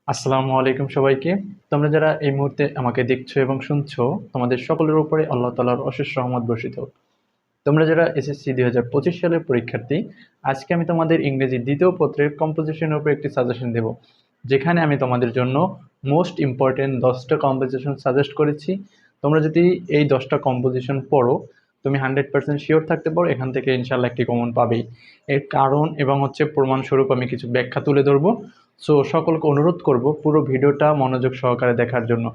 আসসালামু আলাইকুম সবাইকে। তোমরা যারা এই মুহূর্তে আমাকে দেখছো এবং শুনছো, তোমাদের সকলের উপরে আল্লাহ তাআলার অশেষ রহমত বর্ষিত হোক। তোমরা যারা এসএসসি 2025 সালের পরীক্ষার্থী, আজকে আমি তোমাদের ইংরেজি দ্বিতীয় পত্রের কম্পোজিশনের উপর একটি সাজেশন দেব, যেখানে আমি তোমাদের জন্য মোস্ট ইম্পর্টেন্ট 10টা কম্পোজিশন সাজেস্ট করেছি। তোমরা যদি এই 10টা কম্পোজিশন পড়ো, তুমি 100% শিওর থাকতে পারো এখান থেকে ইনশাল্লাহ একটি কমন পাবেই। এর কারণ এবং প্রমাণস্বরূপ আমি কিছু ব্যাখ্যা তুলে ধরবো। সো সকলকে অনুরোধ করব পুরো ভিডিওটা মনোযোগ সহকারে দেখার জন্য।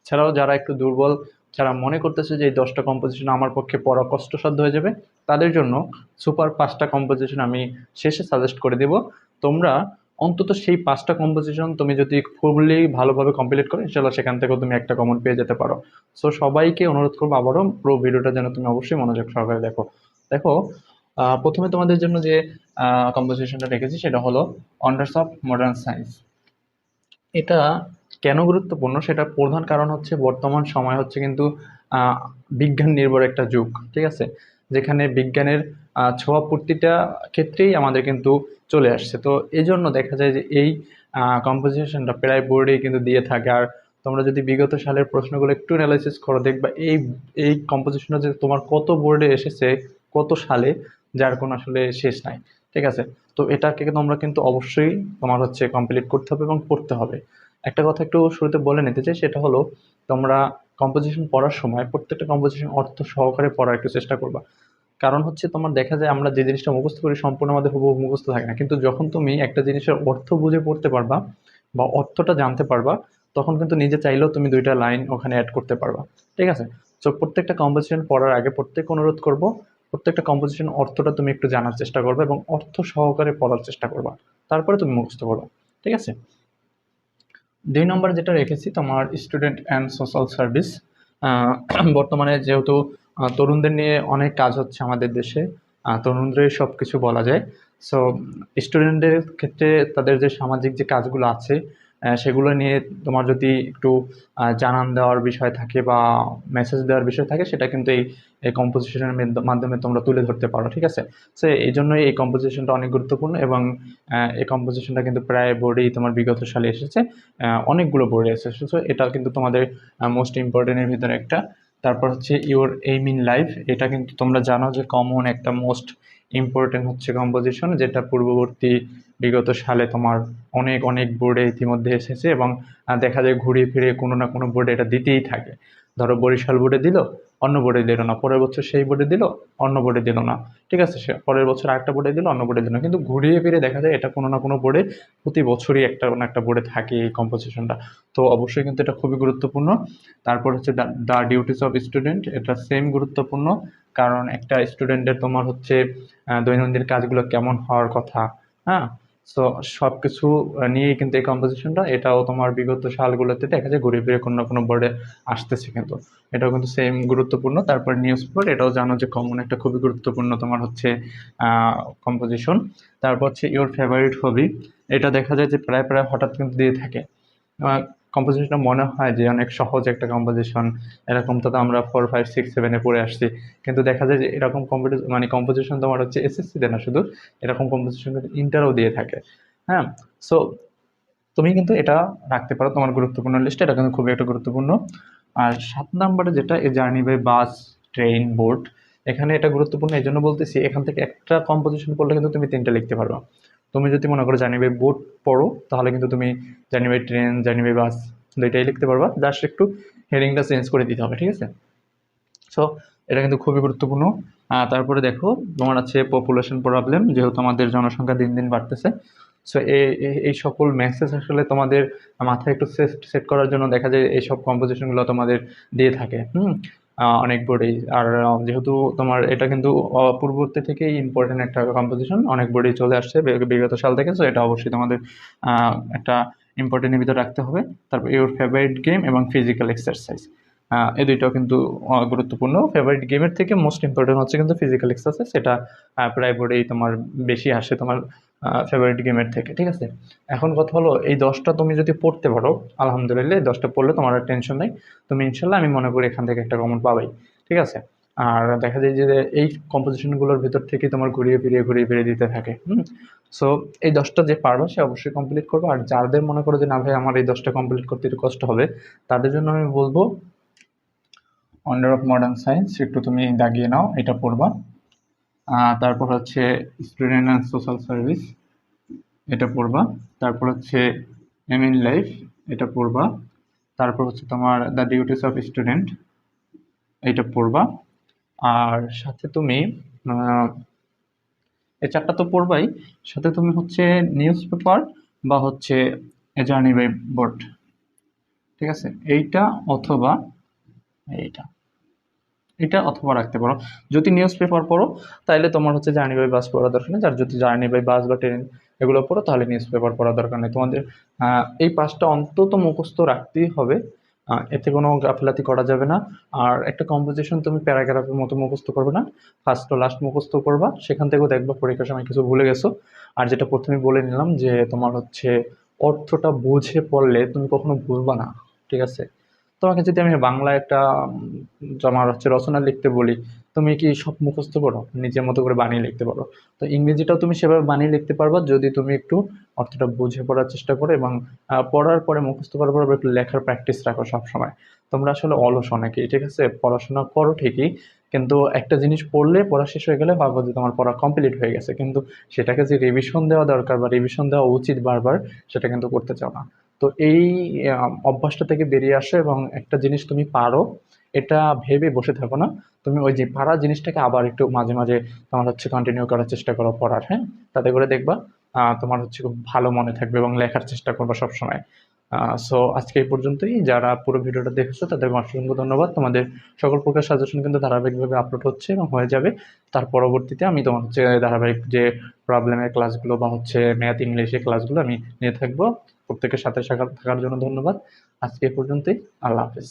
এছাড়াও যারা একটু দুর্বল, যারা মনে করতেছে যে এই 10টা কম্পোজিশন আমার পক্ষে পড়া কষ্টসাধ্য হয়ে যাবে, তাদের জন্য সুপার 5টা কম্পোজিশন আমি শেষে সাজেস্ট করে দেব। তোমরা অন্তত সেই 5টা কম্পোজিশন তুমি যদি ফুললি ভালোভাবে কমপ্লিট করো, ইনশাল্লাহ সেখান থেকেও তুমি একটা কমন পেয়ে যেতে পারো। সো সবাইকে অনুরোধ করবো আবারও পুরো ভিডিওটা যেন তুমি অবশ্যই মনোযোগ সহকারে দেখো। দেখো, প্রথমে তোমাদের জন্য যে কম্পোজিশনটা রেখেছি সেটা হলো অনার্স অফ মডার্ন সায়েন্স। এটা কেন গুরুত্বপূর্ণ সেটার প্রধান কারণ হচ্ছে বর্তমান সময় হচ্ছে কিন্তু আহ, বিজ্ঞান নির্ভর একটা যুগ, ঠিক আছে, যেখানে বিজ্ঞানের ছোঁয়া প্রতিটা ক্ষেত্রেই আমাদের কিন্তু চলে আসছে। তো এই জন্য দেখা যায় যে এই কম্পোজিশনটা প্রায় বোর্ডেই কিন্তু দিয়ে থাকে। আর তোমরা যদি বিগত সালের প্রশ্নগুলো একটু অ্যানালাইসিস করো, দেখবা এই এই কম্পোজিশনটা যে তোমার কত বোর্ডে এসেছে, কত সালে, যার কোনো আসলে শেষ নাই। ঠিক আছে, তো এটাকে তোমরা কিন্তু অবশ্যই তোমার হচ্ছে কমপ্লিট করতে হবে এবং পড়তে হবে। একটা কথা একটু শুরুতে বলে নিতে চাই, সেটা হলো তোমরা কম্পোজিশন পড়ার সময় প্রত্যেকটা কম্পোজিশন অর্থ সহকারে পড়ার একটু চেষ্টা করবা। কারণ হচ্ছে তোমার দেখা যায় আমরা যে জিনিসটা মুখস্থ করি সম্পূর্ণ আমাদের হুবহু মুখস্থ থাকে না, কিন্তু যখন তুমি একটা জিনিসের অর্থ বুঝে পড়তে পারবা বা অর্থটা জানতে পারবা, তখন কিন্তু নিজে চাইলেও তুমি দুইটা লাইন ওখানে অ্যাড করতে পারবা। ঠিক আছে, তো প্রত্যেকটা কম্পোজিশন পড়ার আগে প্রত্যেক অনুরোধ করব, প্রত্যেকটা কম্পোজিশন অর্থটা তুমি একটু জানার চেষ্টা করবে এবং অর্থ সহকারে পড়ার চেষ্টা করবা, তারপরে তুমি মুখস্থ করবা। ঠিক আছে, 2 নম্বর যেটা রেখেছি তোমার স্টুডেন্ট অ্যান্ড সোশ্যাল সার্ভিস। বর্তমানে যেহেতু তরুণদের নিয়ে অনেক কাজ হচ্ছে আমাদের দেশে, তরুণদেরই সব কিছু বলা যায়। সো স্টুডেন্টদের ক্ষেত্রে তাদের যে সামাজিক যে কাজগুলো আছে, সেগুলো নিয়ে তোমার যদি একটু জানান দেওয়ার বিষয় থাকে বা মেসেজ দেওয়ার বিষয় থাকে, সেটা কিন্তু এই এই কম্পোজিশনের মাধ্যমে তোমরা তুলে ধরতে পারো। ঠিক আছে, সো এই জন্যই এই কম্পোজিশনটা অনেক গুরুত্বপূর্ণ এবং এই কম্পোজিশনটা কিন্তু প্রায় বোর্ডেই তোমার বিগত সালে এসেছে, অনেকগুলো বোর্ডে এসেছে। সো এটা কিন্তু তোমাদের মোস্ট ইম্পর্টেন্টের ভিতরে একটা। তারপর হচ্ছে ইওর এইম ইন লাইফ, এটা কিন্তু তোমরা জানো যে কমন একটা মোস্ট ইম্পর্টেন্ট হচ্ছে কম্পোজিশন, যেটা পূর্ববর্তী বিগত সালে তোমার অনেক অনেক বোর্ডে ইতিমধ্যে এসেছে এবং দেখা যায় ঘুরিয়ে ফিরে কোনো না কোনো বোর্ডে এটা দিতেই থাকে। ধরো বরিশাল বোর্ডে দিল, অন্য বোর্ডে দিল না, পরের বছর সেই বোর্ডে দিল, অন্য বোর্ডে দিল না। ঠিক আছে, সে পরের বছর আরেকটা বোর্ডে দিল, অন্য বোর্ডে দিল না, কিন্তু ঘুরিয়ে ফিরে দেখা যায় এটা কোনো না কোনো বোর্ডে প্রতি বছরই একটা না একটা বোর্ডে থাকে এই কম্পোজিশনটা। তো অবশ্যই কিন্তু এটা খুবই গুরুত্বপূর্ণ। তারপর হচ্ছে দ্য ডিউটিস অফ স্টুডেন্ট, এটা সেম গুরুত্বপূর্ণ। কারণ একটা স্টুডেন্টের তোমার হচ্ছে দৈনন্দিন কাজগুলো কেমন হওয়ার কথা, হ্যাঁ। সো সব কিছু নিয়েই কিন্তু এই কম্পোজিশনটা, এটাও তোমার বিগত সালগুলোতে দেখা যায় ঘুরে ফিরে কোনো না কোনো বোর্ডে আসতেছে কিন্তু, এটাও কিন্তু সেম গুরুত্বপূর্ণ। তারপর নিউজ পেপার, এটাও জানো যে কমন একটা খুবই গুরুত্বপূর্ণ তোমার হচ্ছে কম্পোজিশন। তারপর হচ্ছে ইওর ফেভারিট হবি, এটা দেখা যায় যে প্রায় প্রায় হঠাৎ কিন্তু দিয়ে থাকে। কম্পোজিশনটা মনে হয় যে অনেক সহজ একটা কম্পোজিশন, এরকমটা তো আমরা 4, 5, 6, 7-এ পড়ে আসছি, কিন্তু দেখা যায় যে এরকম কম্পোজিশন তোমার হচ্ছে এসএসসিতে না শুধু, এরকম কম্পোজিশন কিন্তু ইন্টারও দিয়ে থাকে। হ্যাঁ, সো তুমি কিন্তু এটা রাখতে পারো তোমার গুরুত্বপূর্ণ লিস্টে, এটা কিন্তু খুবই একটা গুরুত্বপূর্ণ। আর 7 নম্বরে যেটা এই journey by bus, train, boat, এখানে এটা গুরুত্বপূর্ণ এই জন্য বলতেছি, এখান থেকে একটা কম্পোজিশন পড়লে কিন্তু তুমি 3টা লিখতে পারবে। তুমি যদি মনে করো জার্নি বাই বোট পড়ো, তাহলে কিন্তু তুমি journey by train, journey by bus দুইটাই লিখতে পারবা, জাস্ট একটু হেডিংটা চেঞ্জ করে দিতে হবে। ঠিক আছে, সো এটা কিন্তু খুবই গুরুত্বপূর্ণ। তারপরে দেখো তোমার আছে পপুলেশন প্রবলেম, যেহেতু আমাদের জনসংখ্যা দিন দিন বাড়তেছে। সো এই সকল মেসেজ আসলে তোমাদের মাথায় একটু সেট সেট করার জন্য দেখা যায় এইসব কম্পোজিশনগুলো তোমাদের দিয়ে থাকে অনেক বোর্ডেই। আর যেহেতু তোমার এটা কিন্তু পূর্ববর্তী থেকেই ইম্পর্টেন্ট একটা কম্পোজিশন, অনেক বোর্ডেই চলে আসছে বিগত সাল থেকে। সো এটা অবশ্যই তোমাদের একটা ইম্পর্টেন্টের ভিতরে রাখতে হবে। তারপর ইওর ফেভারিট গেম এবং ফিজিক্যাল এক্সারসাইজ, এই দুইটাও কিন্তু গুরুত্বপূর্ণ। ফেভারিট গেমের থেকে মোস্ট ইম্পর্টেন্ট হচ্ছে কিন্তু ফিজিক্যাল এক্সারসাইজ, সেটা প্রায় বোর্ডেই তোমার বেশি আসে তোমার ফেভারিট গেমের থেকে। ঠিক আছে, এখন কথা হলো এই 10টা তুমি যদি পড়তে পারো, আলহামদুলিল্লাহ, এই 10টা পড়লে তোমার আর টেনশন নেই, তুমি ইনশাল্লাহ আমি মনে করি এখান থেকে একটা কমন পাবেই। ঠিক আছে, আর দেখা যায় যে এই কম্পোজিশনগুলোর ভেতর থেকে তোমার ঘুরিয়ে ফিরিয়ে দিতে থাকে। সো এই 10টা যে পারবে সে অবশ্যই কমপ্লিট করবে। আর যাদের মনে করো যে না ভাই আমার এই 10টা কমপ্লিট করতে একটু কষ্ট হবে, তাদের জন্য আমি বলবো অন্ডার অফ মডার্ন সায়েন্স একটু তুমি দাগিয়ে নাও, এটা পড়বা। তারপর হচ্ছে স্টুডেন্ট অ্যান্ড সোশ্যাল সার্ভিস, এটা পড়বা। তারপর হচ্ছে এম ইন লাইফ, এটা পড়বা। তারপর হচ্ছে তোমার দ্য ডিউটিস অফ স্টুডেন্ট, এটা পড়বা। আর সাথে তুমি এই 4টা তো পড়বাই, সাথে তুমি হচ্ছে নিউজ পেপার বা হচ্ছে এ জার্নি বাই বোট, ঠিক আছে, এইটা অথবা এইটা, এটা অথবা রাখতে পারো। যদি নিউজ পেপার পড়ো তাহলে তোমার হচ্ছে জার্নি বাই বাস পড়া দরকার নেই, আর যদি জার্নি বাই বাস বা ট্রেন এগুলো পড়ো তাহলে নিউজ পেপার পড়া দরকার নেই। তোমাদের এই 5টা অন্তত মুখস্থ রাখতেই হবে, এতে কোনো গাফিলাতি করা যাবে না। আর একটা কম্পোজিশন তুমি প্যারাগ্রাফের মতো মুখস্থ করবে না, ফার্স্ট টু লাস্ট মুখস্থ করবা, সেখান থেকেও দেখবা পরীক্ষার সময় কিছু ভুলে গেছো। আর যেটা প্রথমে বলে নিলাম যে তোমার হচ্ছে অর্থটা বুঝে পড়লে তুমি কখনো ভুলবা না, ঠিক আছে। তোমাকে যদি আমি বাংলা একটা তোমার হচ্ছে রচনা লিখতে বলি, তুমি কি সব মুখস্থ করো? নিজের মতো করে বানিয়ে লিখতে পারো। তো ইংরেজিটাও তুমি সেভাবে বানিয়ে লিখতে পারবা যদি তুমি একটু অর্থটা বুঝে পড়ার চেষ্টা করো, এবং পড়ার পরে মুখস্থ করার পর একটু লেখার প্র্যাকটিস রাখো সবসময়। তোমরা আসলে অলস অনেকেই, ঠিক আছে, পড়াশোনা করো ঠিকই, কিন্তু একটা জিনিস পড়লে পড়া শেষ হয়ে গেলে ভাবো যে তোমার পড়া কমপ্লিট হয়ে গেছে, কিন্তু সেটাকে যে রিভিশন দেওয়া দরকার বা রিভিশন দেওয়া উচিত বারবার, সেটা কিন্তু করতে চাও না। তো এই অভ্যাসটা থেকে বেরিয়ে আসো এবং একটা জিনিস তুমি পারো এটা ভেবে বসে থাকো না। তুমি ওই যে পারা জিনিসটাকে আবার একটু মাঝে মাঝে তোমার হচ্ছে কন্টিনিউ করার চেষ্টা করো পড়ার, হ্যাঁ। তাতে করে দেখবা তোমার হচ্ছে খুব ভালো মনে থাকবে এবং লেখার চেষ্টা করবা সবসময়। সো আজকে এই পর্যন্তই। যারা পুরো ভিডিওটা দেখেছো তাদেরকে অসংখ্য ধন্যবাদ। তোমাদের সকল প্রকার সাজেশন কিন্তু ধারাবাহিকভাবে আপলোড হচ্ছে এবং হয়ে যাবে। তার পরবর্তীতে আমি তোমার হচ্ছে ধারাবাহিক যে প্রবলেমের ক্লাসগুলো বা হচ্ছে ম্যাথ ইংলিশের ক্লাসগুলো আমি নিয়ে থাকবো। প্রত্যেকের সাথে থাকার জন্য ধন্যবাদ। আজকে এই পর্যন্তই। আল্লাহ হাফেজ।